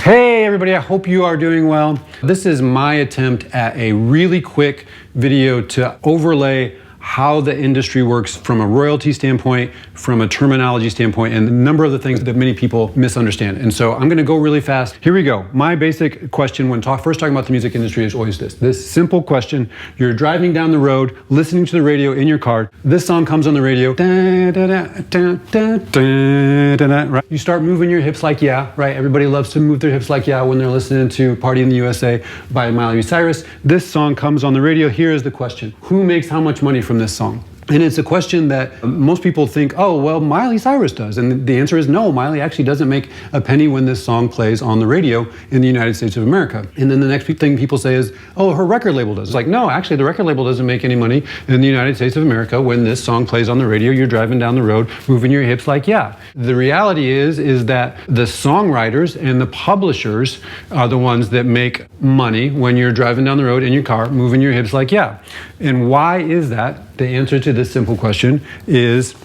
Hey everybody, I hope you are doing well. This is my attempt at a really quick video to overlay how the industry works from a royalty standpoint, from a terminology standpoint, and a number of the things that many people misunderstand. And so I'm gonna go really fast. Here we go. My basic question when first talking about the music industry is always this simple question. You're driving down the road, listening to the radio in your car. This song comes on the radio. Da, da, da, da, da, da, da, da, right? You start moving your hips like yeah, right? Everybody loves to move their hips like yeah when they're listening to Party in the USA by Miley Cyrus. This song comes on the radio. Here is the question. Who makes how much money from this song? And it's a question that most people think, oh, well, Miley Cyrus does. And the answer is no, Miley actually doesn't make a penny when this song plays on the radio in the United States of America. And then the next thing people say is, oh, her record label does. It's like, no, actually the record label doesn't make any money in the United States of America when this song plays on the radio. You're driving down the road, moving your hips like, yeah. The reality is that the songwriters and the publishers are the ones that make money when you're driving down the road in your car, moving your hips like, yeah. And why is that? The answer to this simple question is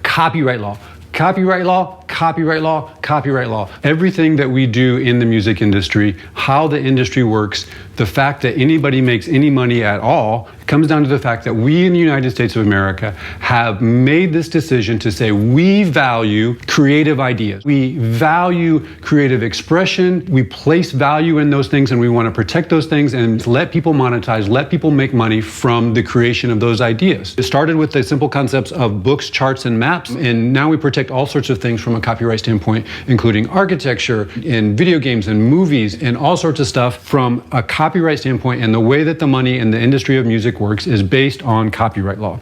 copyright law. Copyright law, copyright law, copyright law. Everything that we do in the music industry, how the industry works, the fact that anybody makes any money at all comes down to the fact that we in the United States of America have made this decision to say we value creative ideas. We value creative expression. We place value in those things and we want to protect those things and let people monetize, let people make money from the creation of those ideas. It started with the simple concepts of books, charts, and maps, and now we protect all sorts of things from a copyright standpoint, including architecture and video games and movies and all sorts of stuff from a copyright standpoint. And the way that the money in the industry of music works is based on copyright law.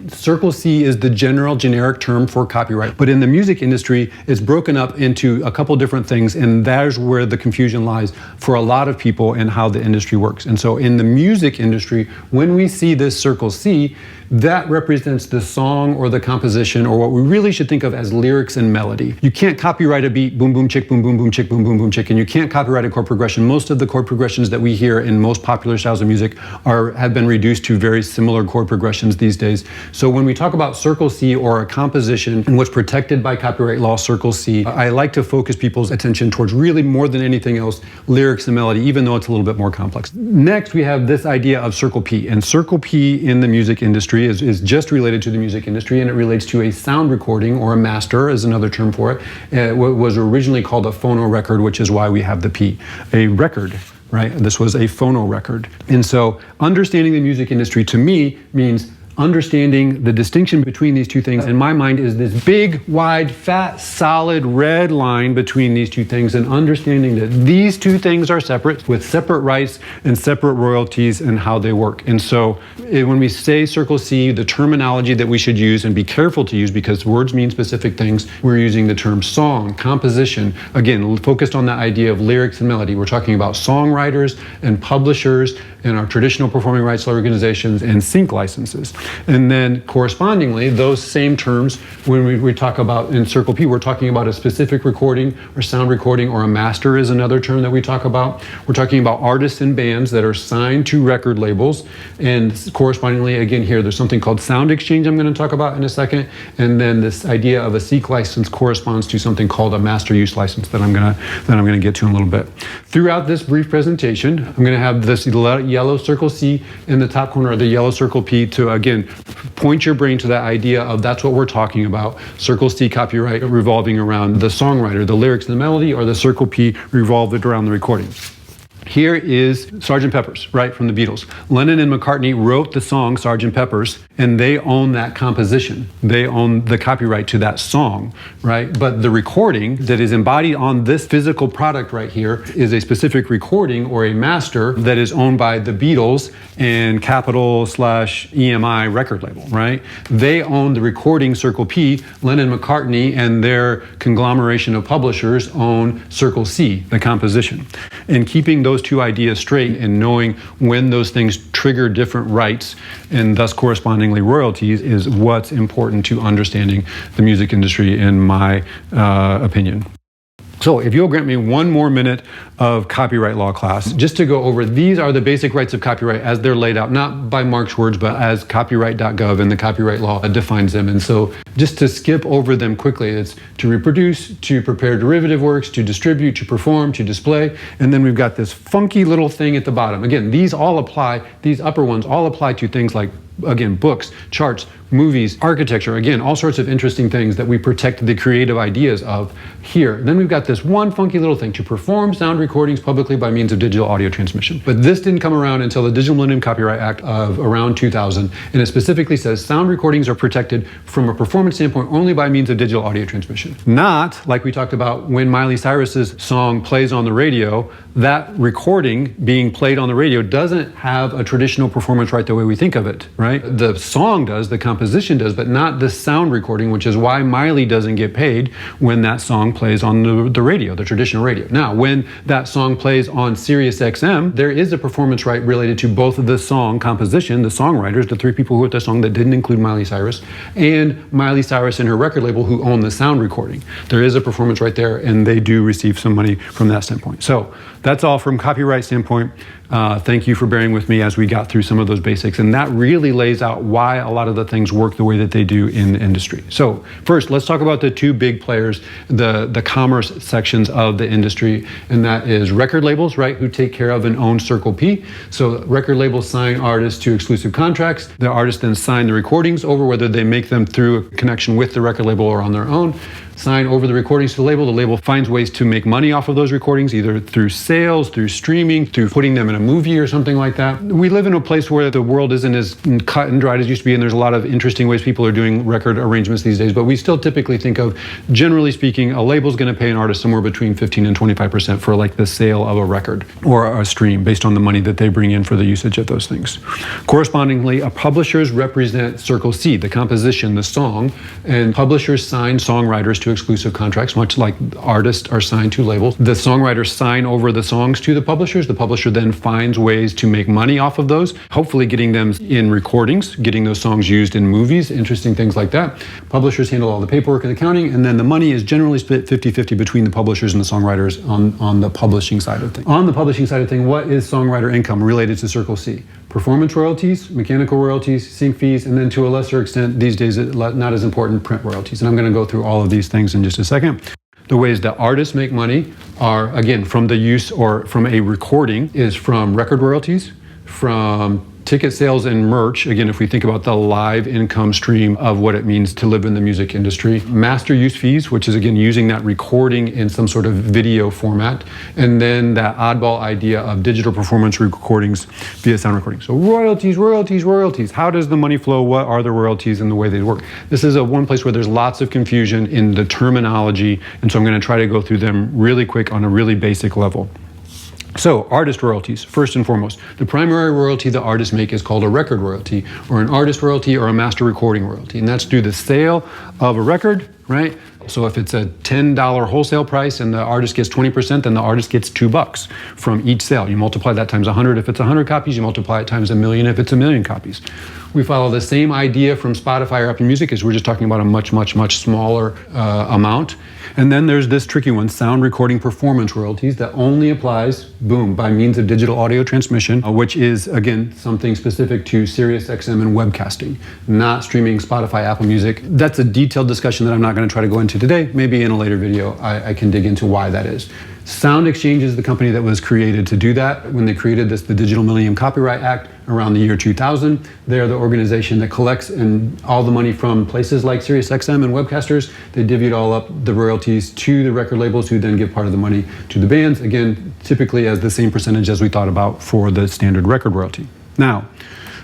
Circle C is the generic term for copyright, but in the music industry, it's broken up into a couple different things, and there's where the confusion lies for a lot of people in how the industry works. And so in the music industry, when we see this Circle C, that represents the song or the composition, or what we really should think of as lyrics and melody. You can't copyright a beat, boom, boom, chick, boom, boom, boom, chick, boom, boom, boom, chick, and you can't copyright a chord progression. Most of the chord progressions that we hear in most popular styles of music have been reduced to very similar chord progressions these days. So when we talk about Circle C or a composition and what's protected by copyright law, Circle C, I like to focus people's attention towards really more than anything else, lyrics and melody, even though it's a little bit more complex. Next, we have this idea of Circle P, and Circle P in the music industry is just related to the music industry, and it relates to a sound recording, or a master is another term for it. What was originally called a phonorecord, which is why we have the P. A record, right? This was a phonorecord. And so understanding the music industry to me means understanding the distinction between these two things in my mind is this big, wide, fat, solid red line between these two things, and understanding that these two things are separate with separate rights and separate royalties and how they work. And so when we say Circle C, the terminology that we should use and be careful to use, because words mean specific things, we're using the term song, composition, again, focused on that idea of lyrics and melody. We're talking about songwriters and publishers and our traditional performing rights organizations and sync licenses. And then correspondingly, those same terms, when we talk about in Circle P, we're talking about a specific recording or sound recording, or a master is another term that we talk about. We're talking about artists and bands that are signed to record labels. And correspondingly, again, here, there's something called sound exchange I'm going to talk about in a second. And then this idea of a sync license corresponds to something called a master use license that I'm going to get to in a little bit. Throughout this brief presentation, I'm going to have this yellow Circle C in the top corner of the yellow Circle P to, again, point your brain to that idea of that's what we're talking about. Circle C copyright revolving around the songwriter, the lyrics and the melody, or the Circle P revolved around the recording. Here is Sgt. Pepper's, right, from the Beatles. Lennon and McCartney wrote the song Sgt. Pepper's, and they own that composition. They own the copyright to that song, right? But the recording that is embodied on this physical product right here is a specific recording or a master that is owned by the Beatles and Capitol/EMI record label, right? They own the recording Circle P. Lennon, McCartney, and their conglomeration of publishers own Circle C, the composition. And keeping those two ideas straight and knowing when those things trigger different rights and thus correspondingly royalties is what's important to understanding the music industry, in my opinion. So if you'll grant me one more minute of copyright law class, just to go over, these are the basic rights of copyright as they're laid out, not by Mark's words, but as copyright.gov and the copyright law defines them. And so just to skip over them quickly, it's to reproduce, to prepare derivative works, to distribute, to perform, to display. And then we've got this funky little thing at the bottom. Again, these all apply, these upper ones all apply to things like, again, books, charts, movies, architecture, again, all sorts of interesting things that we protect the creative ideas of here. Then we've got this one funky little thing, to perform sound recordings publicly by means of digital audio transmission. But this didn't come around until the Digital Millennium Copyright Act of around 2000, and it specifically says sound recordings are protected from a performance standpoint only by means of digital audio transmission. Not like we talked about when Miley Cyrus's song plays on the radio, that recording being played on the radio doesn't have a traditional performance right the way we think of it, right? The song does, the composition does, but not the sound recording, which is why Miley doesn't get paid when that song plays on the radio, the traditional radio. Now, when that song plays on Sirius XM, there is a performance right related to both of the song composition, the songwriters, the three people who wrote the song that didn't include Miley Cyrus, and Miley Cyrus and her record label who own the sound recording. There is a performance right there, and they do receive some money from that standpoint. So that's all from copyright standpoint. Thank you for bearing with me as we got through some of those basics, and that really lays out why a lot of the things work the way that they do in the industry. So first, let's talk about the two big players, the commerce sections of the industry, and that is record labels, right, who take care of and own Circle P. So record labels sign artists to exclusive contracts. The artists then sign the recordings over, whether they make them through a connection with the record label or on their own. Sign over the recordings to the label. The label finds ways to make money off of those recordings, either through sales, through streaming, through putting them in a movie or something like that. We live in a place where the world isn't as cut and dried as it used to be, and there's a lot of interesting ways people are doing record arrangements these days, but we still typically think of, generally speaking, a label's going to pay an artist somewhere between 15 and 25% for like the sale of a record or a stream based on the money that they bring in for the usage of those things. Correspondingly, publishers represent Circle C, the composition, the song, and publishers sign songwriters to exclusive contracts, much like artists are signed to labels. The songwriters sign over the songs to the publishers. The publisher then finds ways to make money off of those, hopefully getting them in recordings, getting those songs used in movies, interesting things like that. Publishers handle all the paperwork and accounting, and then the money is generally split 50-50 between the publishers and the songwriters on the publishing side of things. On the publishing side of things, what is songwriter income related to Circle C? Performance royalties, mechanical royalties, sync fees, and then to a lesser extent, these days, not as important, print royalties. And I'm going to go through all of these things in just a second. The ways that artists make money are, again, from the use or from a recording, is from record royalties, from ticket sales and merch, again, if we think about the live income stream of what it means to live in the music industry. Master use fees, which is, again, using that recording in some sort of video format. And then that oddball idea of digital performance recordings via sound recording. So royalties, royalties, royalties. How does the money flow? What are the royalties and the way they work? This is one place where there's lots of confusion in the terminology. And so I'm going to try to go through them really quick on a really basic level. So, artist royalties, first and foremost. The primary royalty the artists make is called a record royalty, or an artist royalty, or a master recording royalty. And that's through the sale of a record, right? So if it's a $10 wholesale price and the artist gets 20%, then the artist gets $2 from each sale. You multiply that times 100 if it's 100 copies, you multiply it times 1,000,000 if it's 1,000,000 copies. We follow the same idea from Spotify or Apple Music, as we're just talking about a much, much, much smaller amount. And then there's this tricky one, sound recording performance royalties, that only applies, boom, by means of digital audio transmission, which is, again, something specific to Sirius XM and webcasting, not streaming Spotify, Apple Music. That's a detailed discussion that I'm not going to try to go into today. Maybe in a later video, I can dig into why that is. Sound Exchange is the company that was created to do that. When they created this, the Digital Millennium Copyright Act, around the year 2000, they're the organization that collects all the money from places like Sirius XM and webcasters. They divvied all up the royalties to the record labels, who then give part of the money to the bands, again, typically as the same percentage as we thought about for the standard record royalty. Now,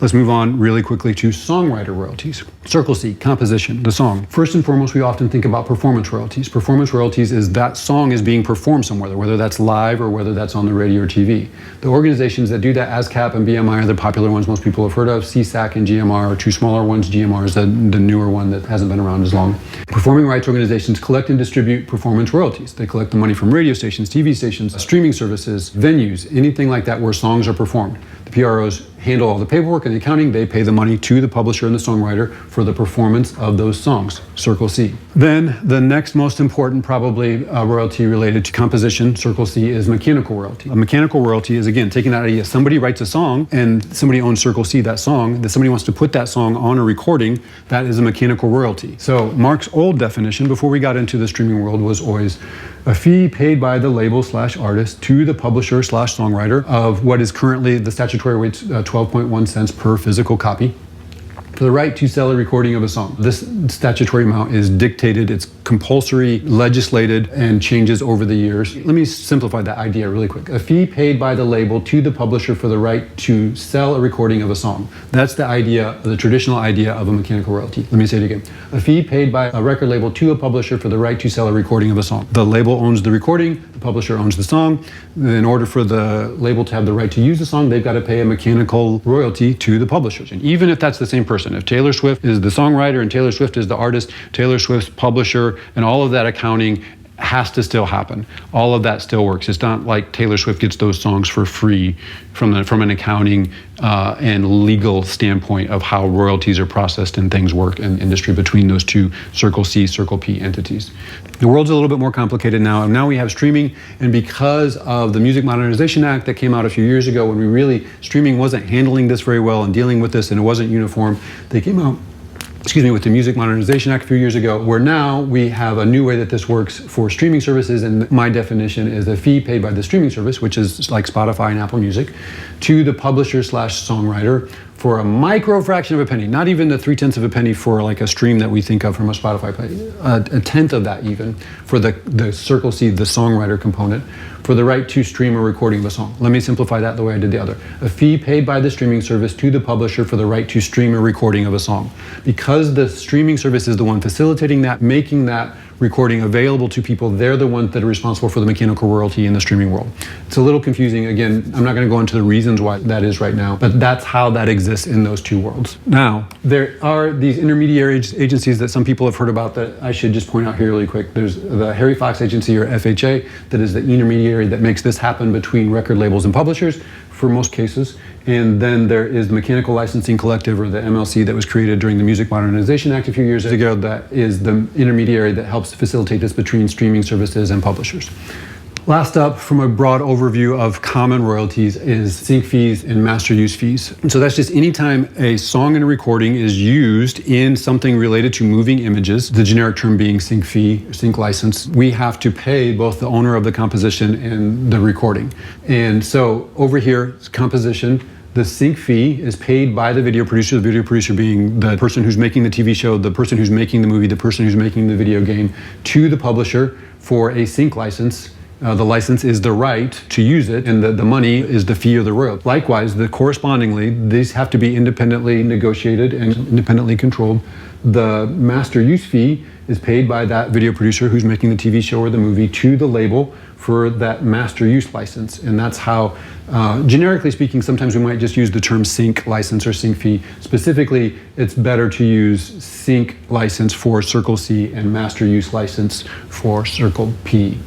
let's move on really quickly to songwriter royalties. Circle C, composition, the song. First and foremost, we often think about performance royalties. Performance royalties is that song is being performed somewhere, whether that's live or whether that's on the radio or TV. The organizations that do that, ASCAP and BMI, are the popular ones most people have heard of. CSAC and GMR are two smaller ones. GMR is the newer one that hasn't been around as long. Performing rights organizations collect and distribute performance royalties. They collect the money from radio stations, TV stations, streaming services, venues, anything like that where songs are performed. The PROs handle all the paperwork and the accounting. They pay the money to the publisher and the songwriter for the performance of those songs, Circle C. Then the next most important probably royalty related to composition, Circle C, is mechanical royalty. A mechanical royalty is, again, taking that idea. Somebody writes a song and somebody owns Circle C, that song, that somebody wants to put that song on a recording, that is a mechanical royalty. So Mark's old definition before we got into the streaming world was always a fee paid by the label/artist to the publisher/songwriter of what is currently the statutory rate's 12.1 cents per physical copy for the right to sell a recording of a song. This statutory amount is dictated, it's compulsory, legislated, and changes over the years. Let me simplify that idea really quick. A fee paid by the label to the publisher for the right to sell a recording of a song. That's the idea, the traditional idea of a mechanical royalty. Let me say it again. A fee paid by a record label to a publisher for the right to sell a recording of a song. The label owns the recording, the publisher owns the song. In order for the label to have the right to use the song, they've got to pay a mechanical royalty to the publishers. And even if that's the same person, if Taylor Swift is the songwriter and Taylor Swift is the artist, Taylor Swift's publisher, and all of that accounting has to still happen. All of that still works. It's not like Taylor Swift gets those songs for free from an accounting and legal standpoint of how royalties are processed and things work in industry between those two Circle C, Circle P entities. The world's a little bit more complicated now. Now we have streaming, and because of the Music Modernization Act that came out a few years ago, when streaming wasn't handling this very well and dealing with this, and it wasn't uniform, they came out with the Music Modernization Act a few years ago, where now we have a new way that this works for streaming services, and my definition is a fee paid by the streaming service, which is like Spotify and Apple Music, to the publisher/songwriter for a micro fraction of a penny, not even the 0.3 of a penny for like a stream that we think of from a Spotify play, a tenth of that even for the Circle C, the songwriter component, for the right to stream a recording of a song. Let me simplify that the way I did the other. A fee paid by the streaming service to the publisher for the right to stream a recording of a song. Because the streaming service is the one facilitating that, making that recording available to people, they're the ones that are responsible for the mechanical royalty in the streaming world. It's a little confusing. Again, I'm not going to go into the reasons why that is right now, but that's how that exists in those two worlds. Now, there are these intermediary agencies that some people have heard about that I should just point out here really quick. There's the Harry Fox Agency, or FHA, that is the intermediary that makes this happen between record labels and publishers for most cases. And then there is the Mechanical Licensing Collective, or the MLC, that was created during the Music Modernization Act a few years ago, that is the intermediary that helps facilitate this between streaming services and publishers. Last up, from a broad overview of common royalties, is sync fees and master use fees. And so that's just anytime a song and a recording is used in something related to moving images, the generic term being sync fee, sync license, we have to pay both the owner of the composition and the recording. And so over here, composition, the sync fee is paid by the video producer being the person who's making the TV show, the person who's making the movie, the person who's making the video game, to the publisher for a sync license. The license is the right to use it, and the money is the fee or the royalty. Likewise, correspondingly, these have to be independently negotiated and independently controlled. The master use fee is paid by that video producer who's making the TV show or the movie to the label for that master use license. And that's how, generically speaking, sometimes we might just use the term sync license or sync fee. Specifically, it's better to use sync license for Circle C and master use license for Circle P.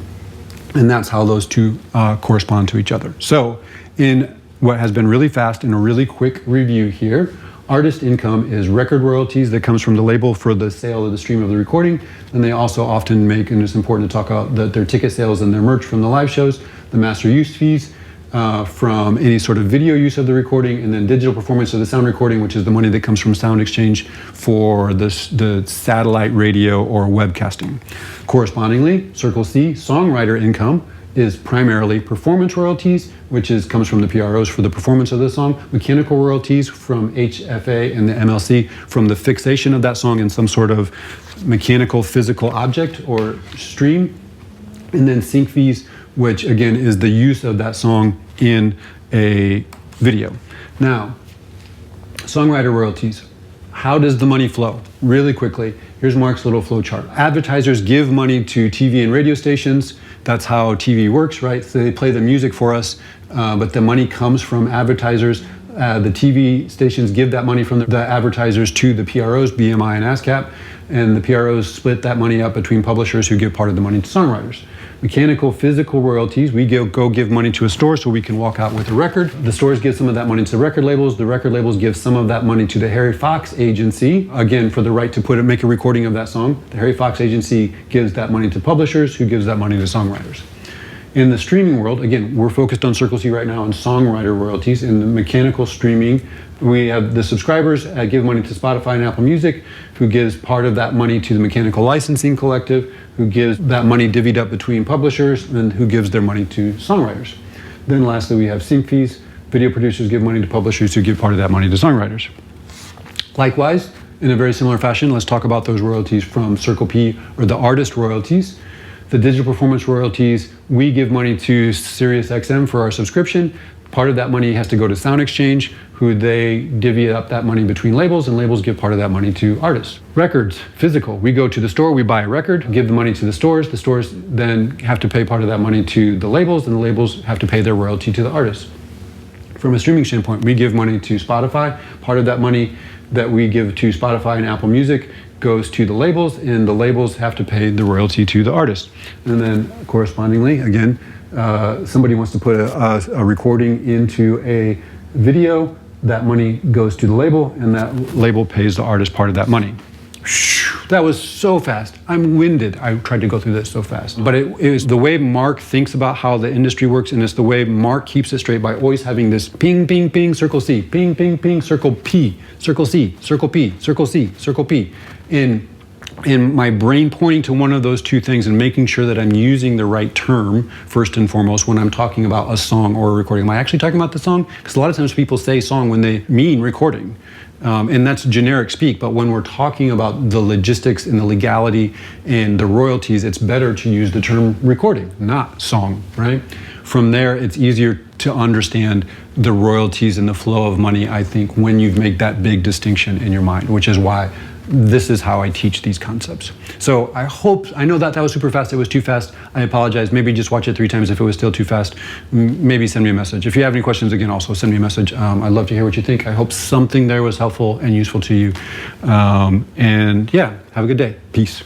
And that's how those two correspond to each other. So in what has been really fast and a really quick review here, artist income is record royalties that comes from the label for the sale of the stream of the recording. And they also often make, and it's important to talk about, their ticket sales and their merch from the live shows, the master use fees from any sort of video use of the recording, and then digital performance of the sound recording, which is the money that comes from Sound Exchange for the satellite radio or webcasting. Correspondingly, Circle C, songwriter income, is primarily performance royalties, which comes from the PROs for the performance of the song, mechanical royalties from HFA and the MLC from the fixation of that song in some sort of mechanical physical object or stream, and then sync fees, which again is the use of that song in a video. Now, songwriter royalties. How does the money flow? Really quickly, here's Mark's little flow chart. Advertisers give money to TV and radio stations. That's how TV works, right? So they play the music for us, but the money comes from advertisers. The TV stations give that money from the advertisers to the PROs, BMI and ASCAP, and the PROs split that money up between publishers who give part of the money to songwriters. Mechanical, physical royalties, we go give money to a store so we can walk out with a record. The stores give some of that money to the record labels. The record labels give some of that money to the Harry Fox agency, again, for the right to make a recording of that song. The Harry Fox agency gives that money to publishers, who gives that money to songwriters. In the streaming world, again, we're focused on Circle C right now on songwriter royalties. In the mechanical streaming, we have the subscribers give money to Spotify and Apple Music, who gives part of that money to the Mechanical Licensing Collective, who gives that money divvied up between publishers, and who gives their money to songwriters. Then lastly, we have sync fees. Video producers give money to publishers, who give part of that money to songwriters. Likewise, in a very similar fashion, let's talk about those royalties from Circle P, or the artist royalties. The digital performance royalties, we give money to SiriusXM for our subscription. Part of that money has to go to Sound Exchange, who they divvy up that money between labels, and labels give part of that money to artists. Records, physical. We go to the store, we buy a record, give the money to the stores. The stores then have to pay part of that money to the labels, and the labels have to pay their royalty to the artists. From a streaming standpoint, we give money to Spotify. Part of that money that we give to Spotify and Apple Music goes to the labels, and the labels have to pay the royalty to the artist. And then correspondingly, again, somebody wants to put a recording into a video, that money goes to the label, and that label pays the artist part of that money. That was so fast. I'm winded. I tried to go through this so fast. But it is the way Mark thinks about how the industry works, and it's the way Mark keeps it straight by always having this ping, ping, ping, circle C, ping, ping, ping, circle P, circle C, circle P, circle C, circle P. In my brain pointing to one of those two things and making sure that I'm using the right term first and foremost when I'm talking about a song or a recording. Am I actually talking about the song? Because a lot of times people say song when they mean recording. And that's generic speak, but when we're talking about the logistics and the legality and the royalties, it's better to use the term recording, not song, right? From there, it's easier to understand the royalties and the flow of money, I think, when you make that big distinction in your mind, which is why this is how I teach these concepts. So I know that was super fast. It was too fast. I apologize. Maybe just watch it 3 times if it was still too fast. Maybe send me a message. If you have any questions, again, also send me a message. I'd love to hear what you think. I hope something there was helpful and useful to you. And yeah, have a good day. Peace.